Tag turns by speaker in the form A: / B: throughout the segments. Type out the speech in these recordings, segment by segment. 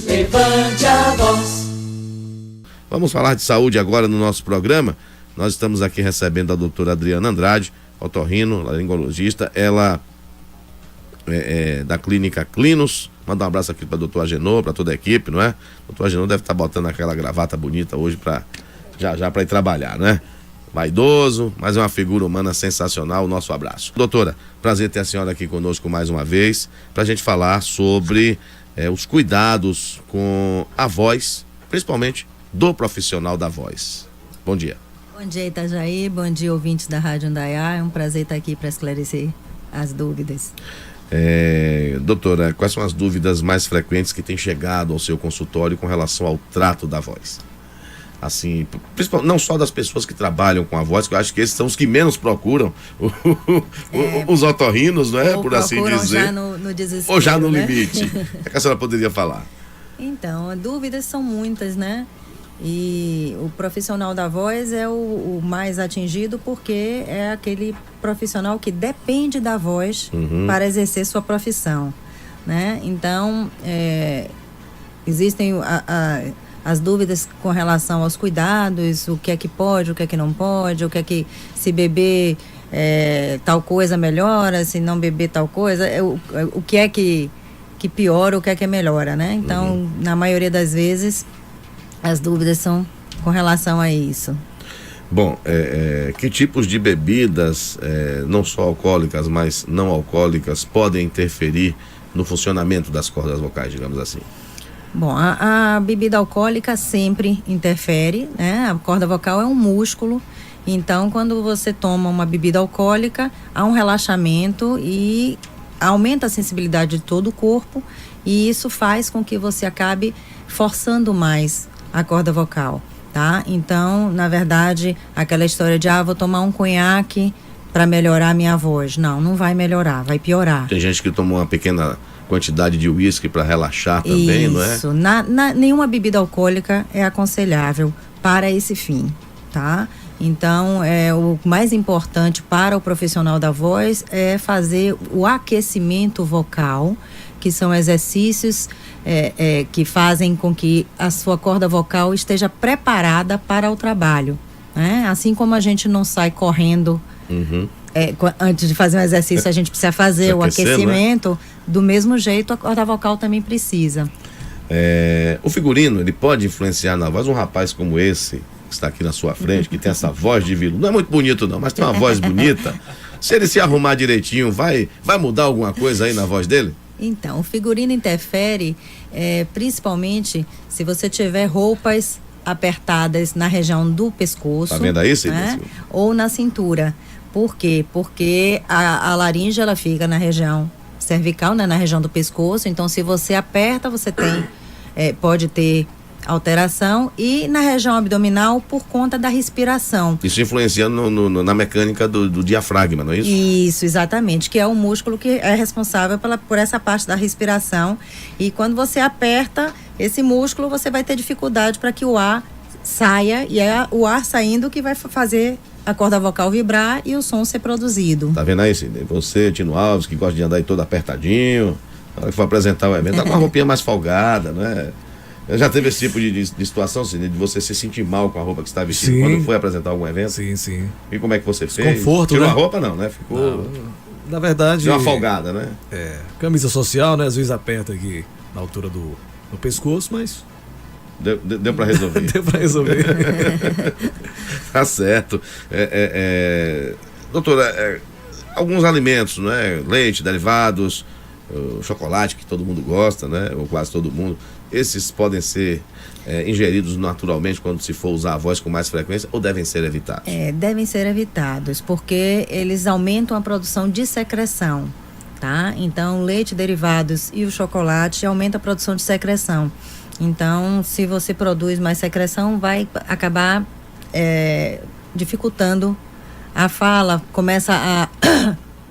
A: Levante a voz.
B: Vamos falar de saúde agora no nosso programa. Nós estamos aqui recebendo a doutora Adriana Andrade, otorrino, laringologista. Ela é da clínica Clinos. Manda um abraço aqui para o doutor Agenor, para toda a equipe, não é? O doutor Agenor deve estar botando aquela gravata bonita hoje para já para ir trabalhar, né? Vaidoso, mas é uma figura humana sensacional. O nosso abraço. Doutora, prazer ter a senhora aqui conosco mais uma vez, para a gente falar sobre os cuidados com a voz, principalmente do profissional da voz. Bom dia.
C: Bom dia, Itajaí. Bom dia, ouvintes da Rádio Indaiá. É um prazer estar aqui para esclarecer as dúvidas.
B: Doutora, quais são as dúvidas mais frequentes que têm chegado ao seu consultório com relação ao trato da voz? Assim, não só das pessoas que trabalham com a voz, que eu acho que esses são os que menos procuram os otorrinos, não é? Por assim dizer.
C: Já no desespero,
B: ou já no
C: né?
B: limite. O que a senhora poderia falar?
C: Então, dúvidas são muitas, né? E o profissional da voz é o mais atingido porque é aquele profissional que depende da voz para exercer sua profissão, né? Então, existem as dúvidas com relação aos cuidados, o que é que pode, o que é que não pode, o que é que se beber tal coisa melhora, se não beber tal coisa, o que é que piora, o que é que melhora, né? Então, na maioria das vezes, as dúvidas são com relação a isso.
B: Bom, que tipos de bebidas, não só alcoólicas, mas não alcoólicas, podem interferir no funcionamento das cordas vocais, digamos assim?
C: Bom, a bebida alcoólica sempre interfere, né? A corda vocal é um músculo, então quando você toma uma bebida alcoólica, há um relaxamento e aumenta a sensibilidade de todo o corpo, e isso faz com que você acabe forçando mais a corda vocal, tá? Então, na verdade, aquela história de vou tomar um conhaque para melhorar a minha voz. Não vai melhorar, vai piorar.
B: Tem gente que tomou uma pequena quantidade de uísque para relaxar também,
C: isso,
B: não é?
C: Isso, nenhuma bebida alcoólica é aconselhável para esse fim, tá? Então, o mais importante para o profissional da voz é fazer o aquecimento vocal, que são exercícios que fazem com que a sua corda vocal esteja preparada para o trabalho, né? Assim como a gente não sai correndo, antes de fazer um exercício a gente precisa fazer o aquecimento, né? Do mesmo jeito a corda vocal também precisa.
B: O figurino, ele pode influenciar na voz? Um rapaz como esse, que está aqui na sua frente, que tem essa voz de violão, não é muito bonito não, mas tem uma voz bonita, se ele se arrumar direitinho, vai mudar alguma coisa aí na voz dele?
C: Então, o figurino interfere principalmente se você tiver roupas apertadas na região do pescoço.
B: Tá vendo aí,
C: né? Ou na cintura. Por quê? Porque a laringe, ela fica na região cervical, né? Na região do pescoço. Então, se você aperta, você pode ter alteração, e na região abdominal por conta da respiração.
B: Isso influenciando na mecânica do diafragma, não é isso?
C: Isso, exatamente, que é o músculo que é responsável por essa parte da respiração, e quando você aperta esse músculo, você vai ter dificuldade para que o ar saia, e é o ar saindo que vai fazer a corda vocal vibrar e o som ser produzido.
B: Tá vendo aí, Sidney? Você, Tino Alves, que gosta de andar aí todo apertadinho, na hora que for apresentar o evento, tá com uma roupinha mais folgada, não é? Já teve esse tipo de situação, Sidney, de você se sentir mal com a roupa que você está vestindo? Sim. Quando foi apresentar algum evento?
D: Sim.
B: E como é que você fez?
D: Conforto,
B: Tirou
D: né?
B: a roupa não, né? Ficou...
D: Não, na verdade...
B: Deu uma folgada, né?
D: Camisa social, né? Às vezes aperta aqui na altura do pescoço, mas...
B: Deu para resolver.
D: Deu para resolver.
B: Tá certo. Doutora, alguns alimentos, não é? Leite, derivados, chocolate, que todo mundo gosta, né? Ou quase todo mundo. Esses podem ser ingeridos naturalmente quando se for usar a voz com mais frequência, ou devem ser evitados?
C: Devem ser evitados, porque eles aumentam a produção de secreção, tá? Então, leite, derivados e o chocolate aumentam a produção de secreção. Então, se você produz mais secreção, vai acabar dificultando a fala, começa a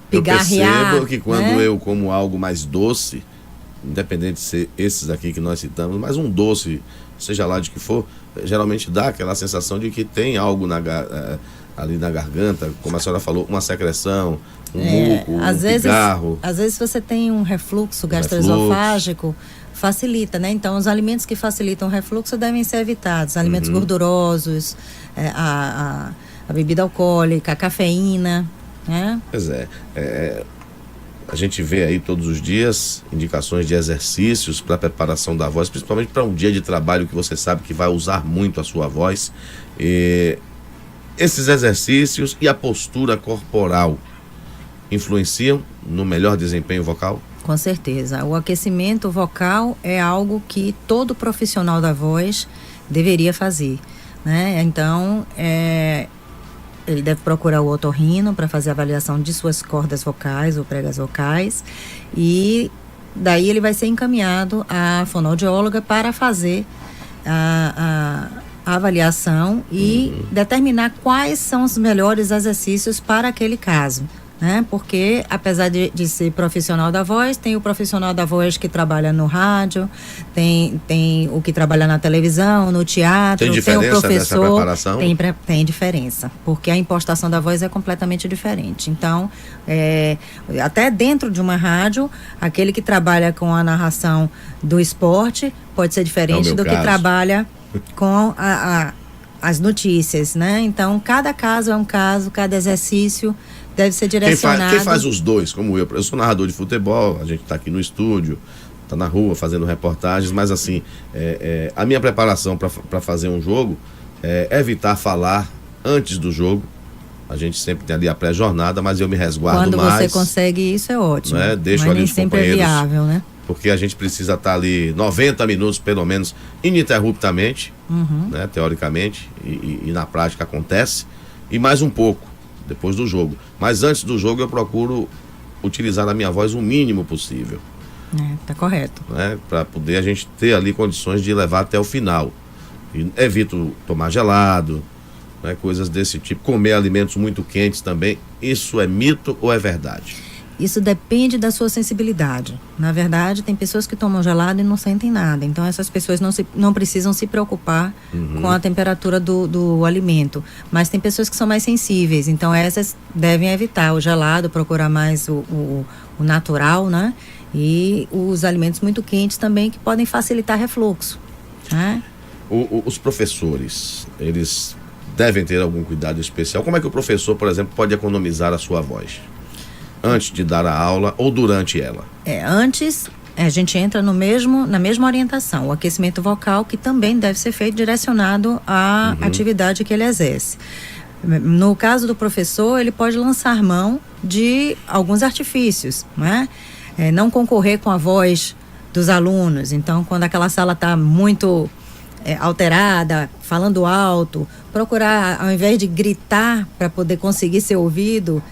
C: pigarrear.
B: Eu percebo que quando
C: né?
B: eu como algo mais doce, independente de ser esses aqui que nós citamos, mas um doce, seja lá de que for, geralmente dá aquela sensação de que tem algo ali na garganta, como a senhora falou, uma secreção, muco, pigarro.
C: Às vezes você tem um refluxo gastroesofágico, facilita, né? Então, os alimentos que facilitam o refluxo devem ser evitados. Alimentos gordurosos, a bebida alcoólica, a cafeína, né?
B: Pois a gente vê aí todos os dias indicações de exercícios para preparação da voz, principalmente para um dia de trabalho que você sabe que vai usar muito a sua voz. Esses exercícios e a postura corporal influenciam no melhor desempenho vocal?
C: Com certeza. O aquecimento vocal é algo que todo profissional da voz deveria fazer, né? Então, ele deve procurar o otorrino para fazer a avaliação de suas cordas vocais ou pregas vocais, e daí ele vai ser encaminhado à fonoaudióloga para fazer a avaliação e determinar quais são os melhores exercícios para aquele caso, né? Porque apesar de ser profissional da voz, tem o profissional da voz que trabalha no rádio, tem o que trabalha na televisão, no teatro,
B: tem diferença
C: o professor,
B: dessa preparação?
C: Tem diferença, porque a impostação da voz é completamente diferente. Então, até dentro de uma rádio, aquele que trabalha com a narração do esporte pode ser diferente do que trabalha com as notícias, né? Então, cada caso é um caso, cada exercício deve ser direcionado.
B: Quem faz os dois, como eu sou narrador de futebol, a gente está aqui no estúdio, está na rua fazendo reportagens, mas assim, a minha preparação para fazer um jogo é evitar falar antes do jogo. A gente sempre tem ali a pré-jornada, mas eu me resguardo mais.
C: Quando você consegue isso, é ótimo.
B: Né? Deixo
C: mas
B: ali
C: nem
B: os
C: sempre
B: companheiros,
C: é viável, né?
B: Porque a gente precisa estar ali 90 minutos, pelo menos, ininterruptamente, né? Teoricamente, e na prática acontece, e mais um pouco depois do jogo. Mas antes do jogo eu procuro utilizar a minha voz o mínimo possível.
C: Tá correto.
B: Né? Para poder a gente ter ali condições de levar até o final. E evito tomar gelado, né? Coisas desse tipo. Comer alimentos muito quentes também. Isso é mito ou é verdade?
C: Isso depende da sua sensibilidade. Na verdade, tem pessoas que tomam gelado e não sentem nada. Então, essas pessoas não precisam se preocupar com a temperatura do alimento. Mas tem pessoas que são mais sensíveis. Então, essas devem evitar o gelado, procurar mais o natural, né? E os alimentos muito quentes também, que podem facilitar refluxo, né?
B: Os professores, eles devem ter algum cuidado especial. Como é que o professor, por exemplo, pode economizar a sua voz? Antes de dar a aula ou durante ela? Antes,
C: a gente entra na mesma orientação. O aquecimento vocal, que também deve ser feito direcionado à atividade que ele exerce. No caso do professor, ele pode lançar mão de alguns artifícios, né? Não concorrer com a voz dos alunos. Então, quando aquela sala está muito alterada, falando alto, procurar, ao invés de gritar para poder conseguir ser ouvido,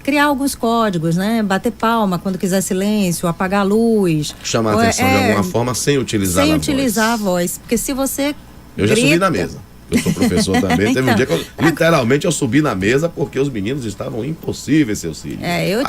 C: criar alguns códigos, né? Bater palma quando quiser silêncio, apagar a luz.
B: Chamar a atenção de alguma forma sem utilizar a voz.
C: Sem utilizar a voz. Porque se você
B: Eu já subi na mesa. Eu sou professor também. Teve um dia que literalmente eu subi na mesa porque os meninos estavam impossíveis, seu Cílio. Eu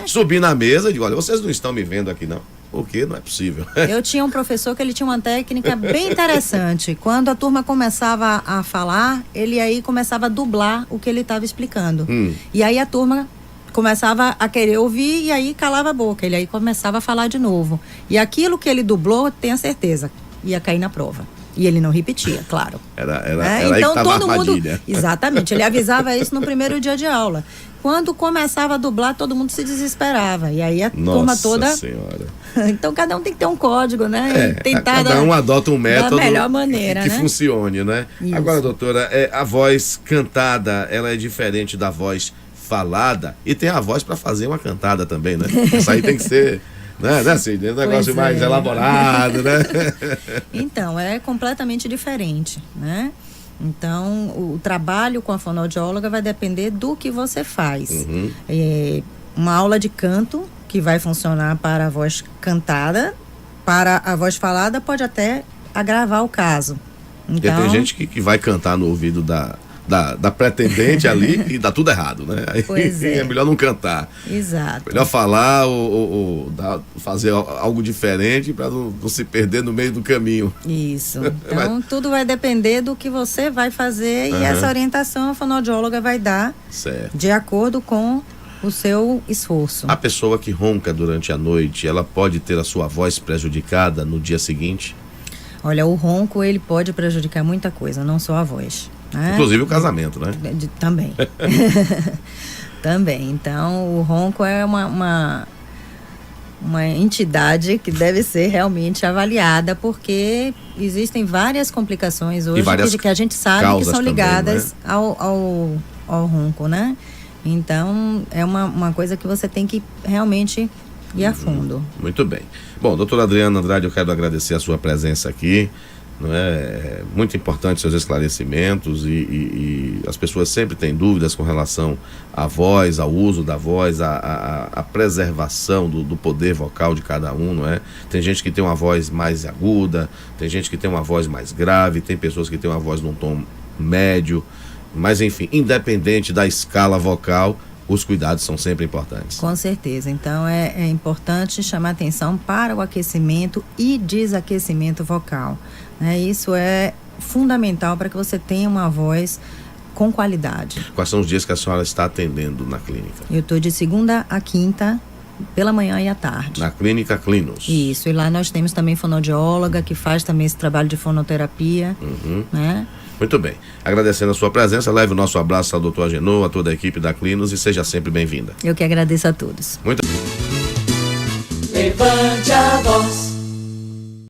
B: subi na mesa e digo, olha, vocês não estão me vendo aqui não. Porque não é possível.
C: Eu tinha um professor que ele tinha uma técnica bem interessante. Quando a turma começava a falar, ele aí começava a dublar o que ele estava explicando. E aí a turma começava a querer ouvir e aí calava a boca. Ele aí começava a falar de novo. E aquilo que ele dublou, tenha certeza, ia cair na prova. E ele não repetia, claro.
B: Era
C: então
B: aí que
C: todo mundo.
B: armadilha.
C: Exatamente, ele avisava isso no primeiro dia de aula. Quando começava a dublar, todo mundo se desesperava. E aí a turma toda.
B: Nossa Senhora.
C: Então cada um tem que ter um código, né? Tentar
B: cada um adota um método
C: da melhor maneira,
B: que
C: né?
B: funcione, né?
C: Isso.
B: Agora, doutora, a voz cantada, ela é diferente da voz falada e tem a voz para fazer uma cantada também, né? Isso aí tem que ser, né? Assim, um negócio mais elaborado, né?
C: Então, é completamente diferente, né? Então, o trabalho com a fonoaudióloga vai depender do que você faz. Uma aula de canto, que vai funcionar para a voz cantada, para a voz falada, pode até agravar o caso.
B: Então, porque tem gente que vai cantar no ouvido da da pretendente ali e dá tudo errado, né? Aí
C: Pois é.
B: é melhor não cantar.
C: Exato.
B: Melhor falar ou fazer algo diferente para não se perder no meio do caminho.
C: Isso. Então, tudo vai depender do que você vai fazer e essa orientação a fonoaudióloga vai dar
B: Certo.
C: de acordo com o seu esforço.
B: A pessoa que ronca durante a noite, ela pode ter a sua voz prejudicada no dia seguinte?
C: Olha, o ronco, ele pode prejudicar muita coisa, não só a voz, né?
B: Inclusive o casamento, né?
C: Também. Também. Então, o ronco é uma entidade que deve ser realmente avaliada, porque existem várias complicações hoje que a gente sabe que são ligadas também, né? ao ronco, né? Então, é uma coisa que você tem que realmente ir a fundo.
B: Muito bem. Bom, doutora Adriana Andrade, eu quero agradecer a sua presença aqui. Não é muito importante seus esclarecimentos e as pessoas sempre têm dúvidas com relação à voz, ao uso da voz, à preservação do poder vocal de cada um, não é? Tem gente que tem uma voz mais aguda, tem gente que tem uma voz mais grave, tem pessoas que têm uma voz num tom médio, mas enfim, independente da escala vocal, os cuidados são sempre importantes.
C: Com certeza. Então, é importante chamar atenção para o aquecimento e desaquecimento vocal, né? Isso é fundamental para que você tenha uma voz com qualidade.
B: Quais são os dias que a senhora está atendendo na clínica?
C: Eu estou de segunda a quinta, pela manhã e à tarde.
B: Na clínica Clinos.
C: Isso. E lá nós temos também fonoaudióloga, que faz também esse trabalho de fonoterapia, né?
B: Muito bem. Agradecendo a sua presença, leve o nosso abraço ao doutor Agenor, a toda a equipe da Clinos e seja sempre bem-vinda.
C: Eu que agradeço a todos.
B: Muito
A: Levante a voz.